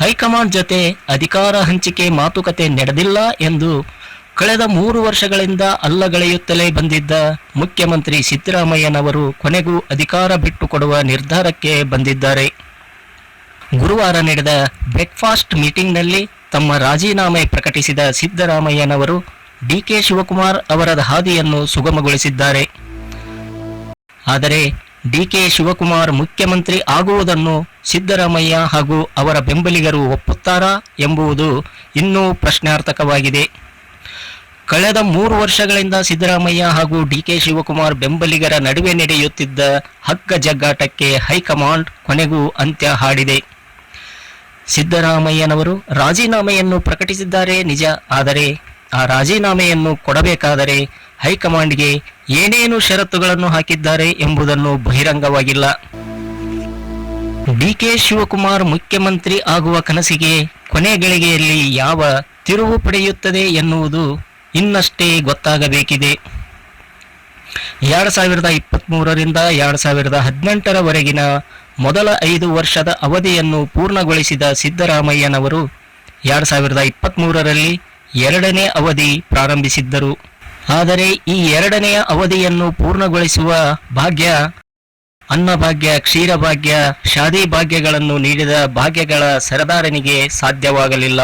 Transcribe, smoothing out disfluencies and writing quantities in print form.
High command ಜೊತೆ ಅಧಿಕಾರ ಹಂಚಿಕೆ ಮಾತುಕತೆ ನಡೆದಿಲ್ಲ ಎಂದು ಕಳೆದ 3 ವರ್ಷಗಳಿಂದ ಅಲ್ಲಗಳೆಯುತ್ತಲೇ ಬಂದಿದ್ದ ಮುಖ್ಯಮಂತ್ರಿ ಸಿದ್ದರಾಮಯ್ಯನವರು ಕೊನೆಗೂ ಅಧಿಕಾರ ಬಿಟ್ಟುಕೊಡುವ ನಿರ್ಧಾರಕ್ಕೆ ಬಂದಿದ್ದಾರೆ. ಗುರುವಾರ ನಡೆದ ಬ್ರೇಕ್ಫಾಸ್ಟ್ ಮೀಟಿಂಗ್ನಲ್ಲಿ ತಮ್ಮ ರಾಜೀನಾಮೆ ಪ್ರಕಟಿಸಿದ ಸಿದ್ದರಾಮಯ್ಯನವರು ಡಿಕೆ ಶಿವಕುಮಾರ್ ಅವರ ಹಾದಿಯನ್ನು ಸುಗಮಗೊಳಿಸಿದ್ದಾರೆ. ಆದರೆ ಡಿಕೆ ಶಿವಕುಮಾರ್ ಮುಖ್ಯಮಂತ್ರಿ ಆಗುವುದನ್ನು ಸಿದ್ದರಾಮಯ್ಯ ಹಾಗೂ ಅವರ ಬೆಂಬಲಿಗರು ಒಪ್ಪುತ್ತಾರಾ ಎಂಬುದು ಇನ್ನೂ ಪ್ರಶ್ನಾರ್ಥಕವಾಗಿದೆ. ಕಳೆದ 3 ವರ್ಷಗಳಿಂದ ಸಿದ್ದರಾಮಯ್ಯ ಹಾಗೂ ಡಿಕೆ ಶಿವಕುಮಾರ್ ಬೆಂಬಲಿಗರ ನಡುವೆ ನಡೆಯುತ್ತಿದ್ದ ಹಗ್ಗ ಜಗ್ಗಾಟಕ್ಕೆ ಹೈಕಮಾಂಡ್ ಕೊನೆಗೂ ಅಂತ್ಯ ಹಾಡಿದೆ. ಸಿದ್ದರಾಮಯ್ಯನವರು ರಾಜೀನಾಮೆಯನ್ನು ಪ್ರಕಟಿಸಿದ್ದಾರೆ ನಿಜ, ಆದರೆ ಆ ರಾಜೀನಾಮೆಯನ್ನು ಕೊಡಬೇಕಾದರೆ ಹೈಕಮಾಂಡ್ಗೆ ಏನೇನು ಷರತ್ತುಗಳನ್ನು ಹಾಕಿದ್ದಾರೆ ಎಂಬುದನ್ನು ಬಹಿರಂಗವಾಗಿಲ್ಲ. ಡಿಕೆ ಶಿವಕುಮಾರ್ ಮುಖ್ಯಮಂತ್ರಿ ಆಗುವ ಕನಸಿಗೆ ಕೊನೆ ಗಳಿಗೆಯಲ್ಲಿ ಯಾವ ತಿರುವು ಪಡೆಯುತ್ತದೆ ಎನ್ನುವುದು ಇನ್ನಷ್ಟೇ ಗೊತ್ತಾಗಬೇಕಿದೆ. 2023ರಿಂದ 2018ರವರೆಗಿನ ಮೊದಲ 5 ವರ್ಷದ ಅವಧಿಯನ್ನು ಪೂರ್ಣಗೊಳಿಸಿದ ಸಿದ್ದರಾಮಯ್ಯನವರು 2023ರಲ್ಲಿ 2ನೇ ಅವಧಿ ಪ್ರಾರಂಭಿಸಿದ್ದರು. ಆದರೆ ಈ 2ನೇ ಅವಧಿಯನ್ನು ಪೂರ್ಣಗೊಳಿಸುವ ಭಾಗ್ಯ, ಅನ್ನಭಾಗ್ಯ, ಕ್ಷೀರಭಾಗ್ಯ, ಶಾದಿ ಭಾಗ್ಯಗಳನ್ನು ನೀಡಿದ ಭಾಗ್ಯಗಳ ಸರದಾರನಿಗೆ ಸಾಧ್ಯವಾಗಲಿಲ್ಲ.